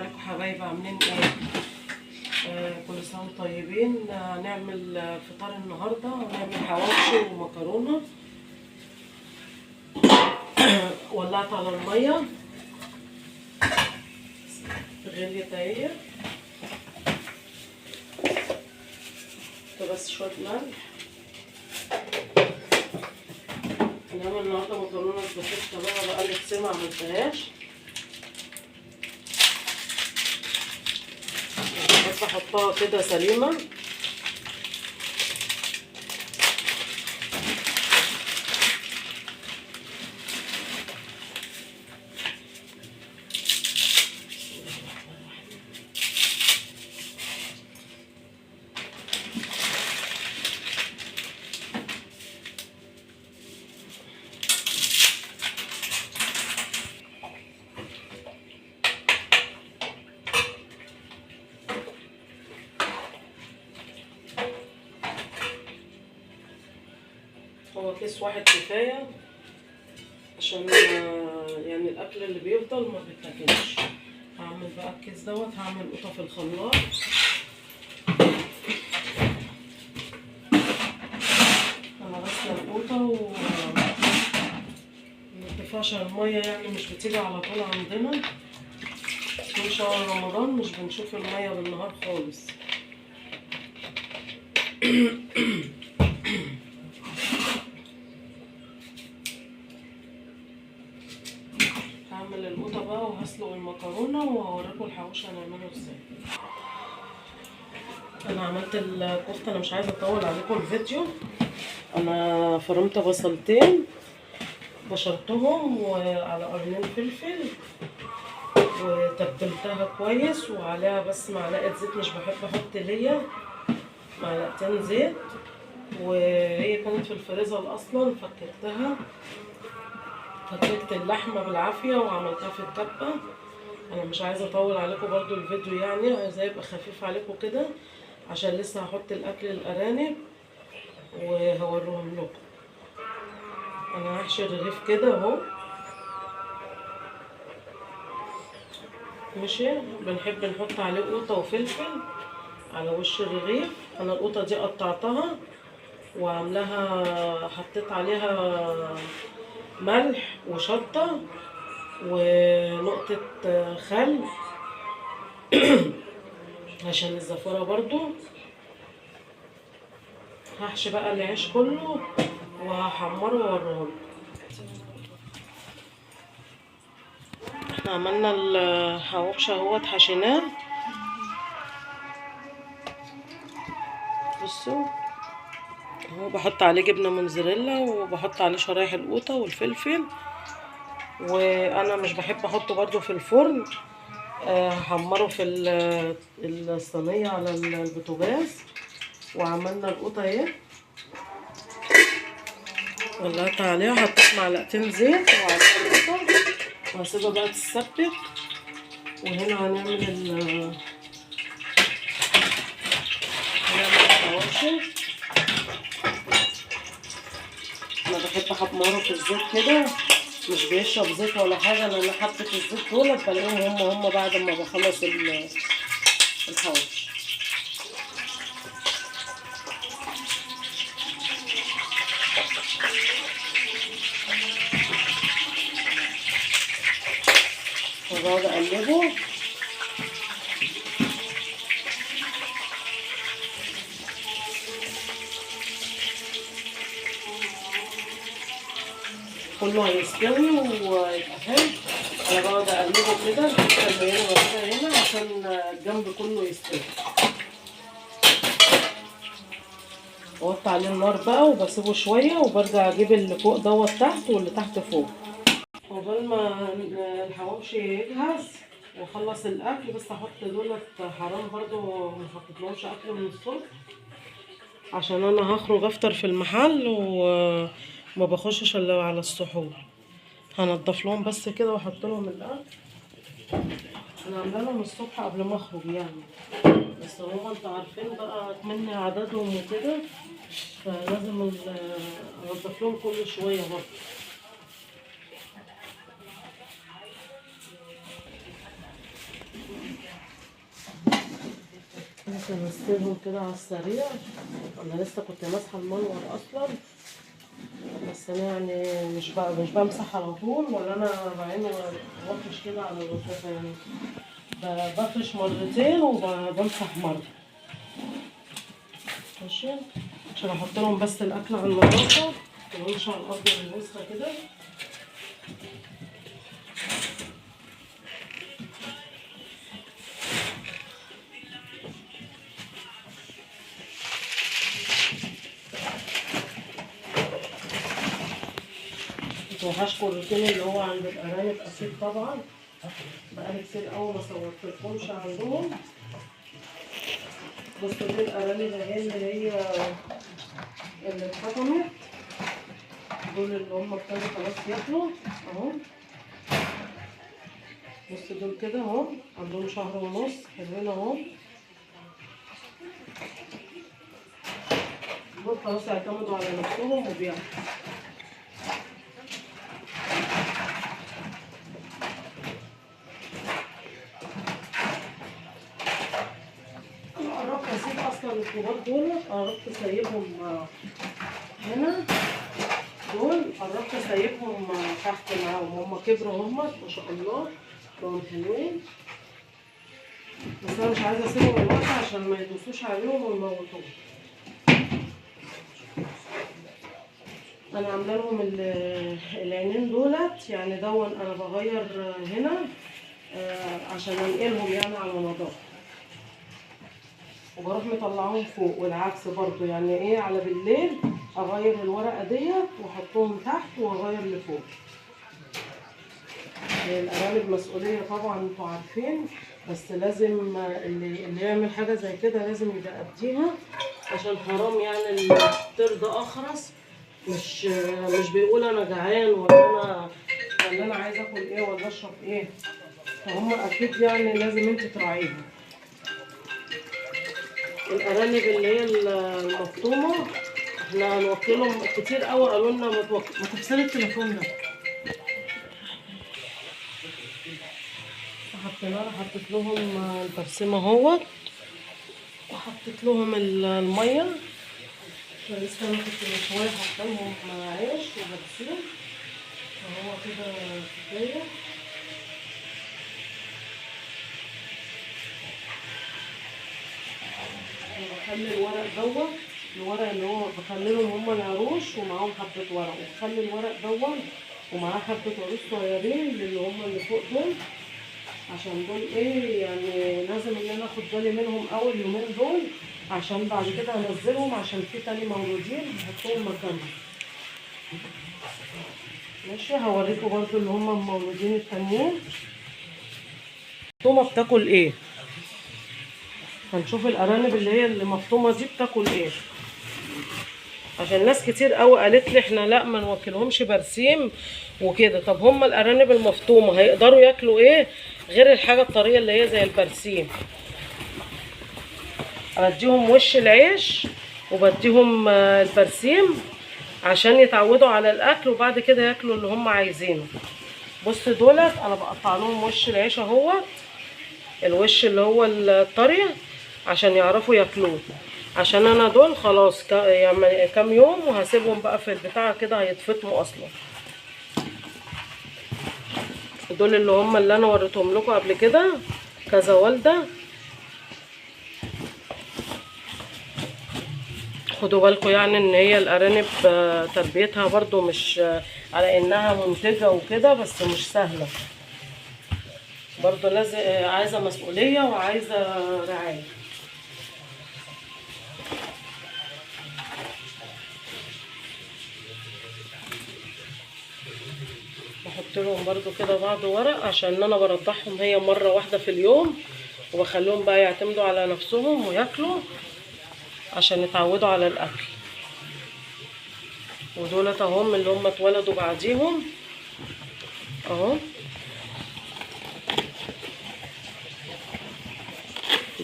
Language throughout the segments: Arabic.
عليكم حبايبي، عاملين ايه؟ كل سنه وانتم طيبين. هنعمل فطار النهارده، هنعمل حواوشي ومكرونه. ولعت على الميه غليت اهي، بس شويه ملح. هنعمل النهارده مكرونه سباكيتي، بقالي كتير ما عملتهاش. بس احطها كده سليمه. هو كيس واحد كفايه، عشان يعني الاكل اللي بيفضل ما بيتاكلش. هعمل بقى الكيس دوت، هعمل قطه في الخلاط. انا غسله القوطه ومتنفعش الميه، يعني مش بتيجي على طول عندنا في شهر رمضان، مش بنشوف الميه بالنهار خالص. هعمل القوطه بقى وهسلق المكرونه وهوريكم الحواوشي هنعمله ازاي. انا عملت الكفته، انا مش عايزه اطول عليكم الفيديو. انا فرمت بصلتين بشرتهم وعلى قرنين فلفل وتبلتها كويس، وعليها بس معلقه زيت، مش بحب احط ليا معلقتين زيت، وهي كانت في الفريزر اصلا. فككت اللحمه بالعافيه وعملتها في الكبه. انا مش عايزه اطول عليكم برضو الفيديو، يعني عايزاه يبقى خفيف عليكم كده، عشان لسه هحط الاكل الارانب وهوريهم لكم. انا هحشي الرغيف كده اهو. ماشي، بنحب نحط عليه قوطه وفلفل على وش الرغيف. انا القوطه دي قطعتها وعاملاها، حطيت عليها ملح وشطه ونقطه خل عشان الزفاره برضو. هحشي بقى العيش كله وهحمره واوريهولكم. احنا عملنا الحواوشي اهوت، حشيناه. بصوا اهو، بحط عليه جبنه موتزاريلا وبحط عليه شرايح القوطه والفلفل. وانا مش بحب احطه برضو في الفرن، هحمره في الصينيه على البوتاجاز. وعملنا القوطه اهي، ولعت عليها، حطيت معلقتين زيت وعليها القوطه وهسيبها بقى تتسبك. وهنا هنعمل الحواوشي. انا بحب احمره في الزيت كده، مش بيشرب زيت ولا حاجه. انا حطيت الزيت دول بلاقيهم هم بعد ما بخلص الحواوشي. وبقعد اقلبه. كله هيستوي ويبقى حلو. انا بقعد اقلبه كده الحته اللي هنا موجوده هنا عشان الجنب كله يستوي. بوطي عليه النار بقى وبسيبه شويه، وبرجع اجيب اللي فوق دوت تحت واللي تحت فوق. عقبال ما الحواوشي يجهز واخلص الاكل، بس احط دولت حرام برضو ما حطيتلهمش اكل من الصبح، عشان انا هخرج افطر في المحل وما بخشش الا على السحور. هنضف لهم بس كده واحط لهم الاكل. انا عامله لهم الصبح قبل ما اخرج يعني، بس هو انتوا عارفين بقى مني عددهم وكده، فلازم انضف لهم كل شويه برضه. نغسلهم كده على السريع. انا لسه كنت ماسحه المنور اصلا، بس انا يعني مش بمسح على طول، ولا انا بعين وافرش كده على الرصاصه يعني. بفرش مرتين وبمسح مره. ماشي، عشان احط لهم بس الاكل على النظافه، متقعدش على الارض الوسخه كده. وهشكر الروتين اللي هو عند الارانب اكيد طبعا، بقالي كتير قوي ما صورتلكمش عندهم. بصوا دي الارانب اهي اللي اتحطمت، دول اللي هم ابتدوا خلاص ياكلوا اهو. بصوا دول كده اهو، عندهم شهر ونص، حلوين اهو. دول خلاص اعتمدوا على نفسهم وبياكلوا. قربت اسيب اصلا الكبار دول، قربت اسيبهم هنا. دول قربت اسيبهم تحت معاهم، هما كبروا هما ما شاء الله، بقوا حلوين. بس انا مش عايزه اسيبهم الوقت عشان ما يدوسوش عليهم ويموتوهم. انا عامله لهم العينين دولت يعني، انا بغير هنا عشان انقلهم يعني على نظافه، وبروح مطلعهم فوق، والعكس برضو يعني ايه، على بالليل اغير الورقه ديت واحطهم تحت واغير لفوق. الارانب مسؤوليه طبعا انتوا عارفين، بس لازم اللي يعمل حاجه زي كده لازم يبقى قديها، عشان حرام يعني الطير ده اخرس، مش بيقول انا جعان ولا انا عايز اكل ايه ولا اشرب ايه، فهم اكيد يعني لازم انت تراعيهم. الارانب اللي هي المفطومه احنا هنوكلهم كتير قوي، قالوا لنا ما تفصلي التليفون ده. حطيت لهم البرسيم اهوت، وحطيت لهم الميه، عشان لسه انا كنت من شويه حاطه لهم عيش وبرسيم اهو كده كفايه. بخلي الورق اللي هو بخليهم هما العروش ومعاهم حبه ورق، وبخلي الورق ومعاه حبه عروش صغيرين اللي هما اللي فوق دول، عشان دول ايه يعني لازم ان انا اخد بالي منهم اول يومين دول، عشان بعد كده انزلهم، عشان في تاني مولودين هحطهم مكانهم. ماشي، هوريكم برضو اللي هم المولودين التانيين المفطومه بتاكل ايه. هنشوف الارانب اللي هي اللي مفطومه دي بتاكل ايه، عشان ناس كتير قوي قالت لي احنا لا ما نوكلهمش برسيم وكده. طب هم الارانب المفطومه هيقدروا ياكلوا ايه غير الحاجه الطريه اللي هي زي البرسيم؟ بديهم وش العيش وبديهم البرسيم عشان يتعودوا على الاكل، وبعد كده ياكلوا اللي هم عايزينه. بص دولت انا بقطع لهم وش العيش اهوت، الوش اللي هو الطري، عشان يعرفوا ياكلوه، عشان انا دول خلاص يعني كام يوم وهسيبهم بقى في البتاع كده هيتفطموا اصلا. دول اللي هم اللي انا وريتهم لكم قبل كده كذا والده. خدوا بالكم يعني ان هي الارانب تربيتها برضو مش على انها منتجه وكده، بس مش سهله برضو، لازم عايزه مسؤوليه وعايزه رعايه. بحط لهم برضو كده بعض ورق، عشان انا برضعهم هي مره واحده في اليوم، وبخليهم بقى يعتمدوا على نفسهم وياكلوا عشان يتعودوا على الاكل. ودولت اهم اللي هم اتولدوا بعديهم اهو،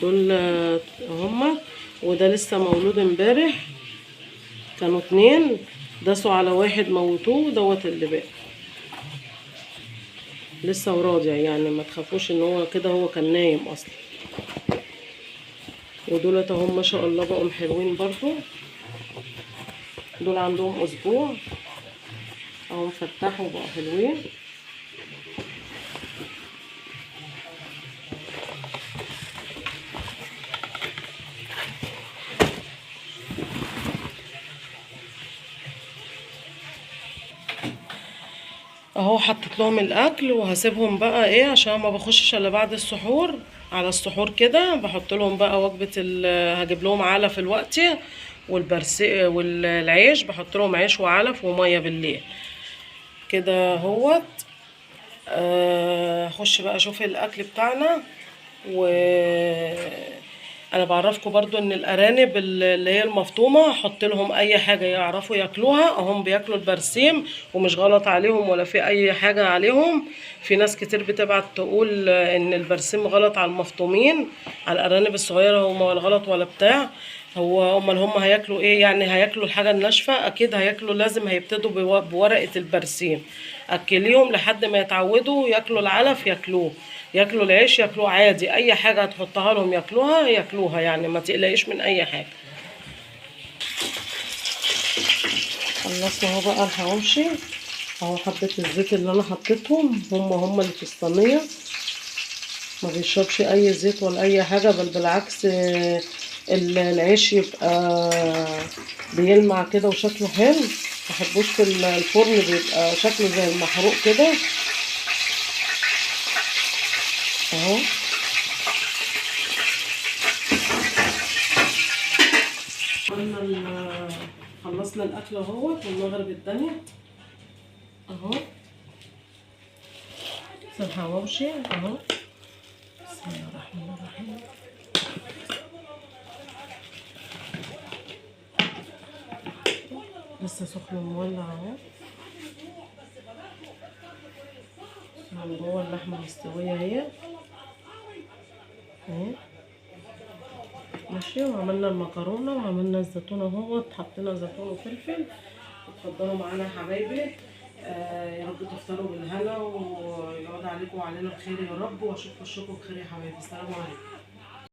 دول هم. وده لسه مولود امبارح، كانوا 2 داسوا على واحد موتوه، دوت اللي باقي لسه وراضع يعني، ما تخافوش ان هو كده، هو كان نايم اصلا. ودولت اهم ما شاء الله بقوا حلوين برضو. دول عندهم اسبوع اهم فتحوا بقوا حلوين. اهو حطيت لهم الاكل وهسيبهم بقى ايه عشان ما بخشش الا بعد السحور. على السحور كده بحط لهم بقى وجبه هجيب لهم علف الوقتي والبرسي والعيش، بحط لهم عيش وعلف وميه بالليل كده اهوت. اخش بقى اشوف الاكل بتاعنا. و انا بعرفكم برضو ان الارانب اللي هي المفطومه احط لهم اي حاجه يعرفوا ياكلوها، هم بياكلوا البرسيم ومش غلط عليهم ولا في اي حاجه عليهم. في ناس كتير بتبعت تقول ان البرسيم غلط على المفطومين، على الارانب الصغيره هم ولا غلط ولا بتاع. هو امال هم هياكلوا ايه يعني؟ هياكلوا الحاجه الناشفه؟ اكيد هياكلوا، لازم هيبتدوا بورقه البرسيم. اكليهم لحد ما يتعودوا ياكلوا العلف ياكلوه، ياكلوا العيش ياكلوه عادي، اي حاجه هتحطها لهم ياكلوها ياكلوها يعني، ما تقلقيش من اي حاجه. خلصنا اهو بقى الحواوشي اهو. حبيت الزيت اللي انا حطيتهم هم اللي في الصينيه، ما بيشربش اي زيت ولا اي حاجه، بل بالعكس العيش يبقى بيلمع كده وشكله حلو. محبوش في الفرن بيبقى شكله زي المحروق كده اهو. خلصنا الاكل اهوت والمغرب الدنيا اهو. الحواوشي اهو. بسم الله الرحمن الرحيم. لسه سخن مولع اهو. من جوه اللحمه مستويه اهي اهي ماشي. وعملنا المكرونه وعملنا الزيتون اهوت، حطينا زيتون وفلفل. اتفضلوا معانا يا حبايبي. يا رب تفطروا بالهنا ويعود عليكم وعلينا بخير يا رب، واشوفكم بخير يا حبايبي. السلام عليكم.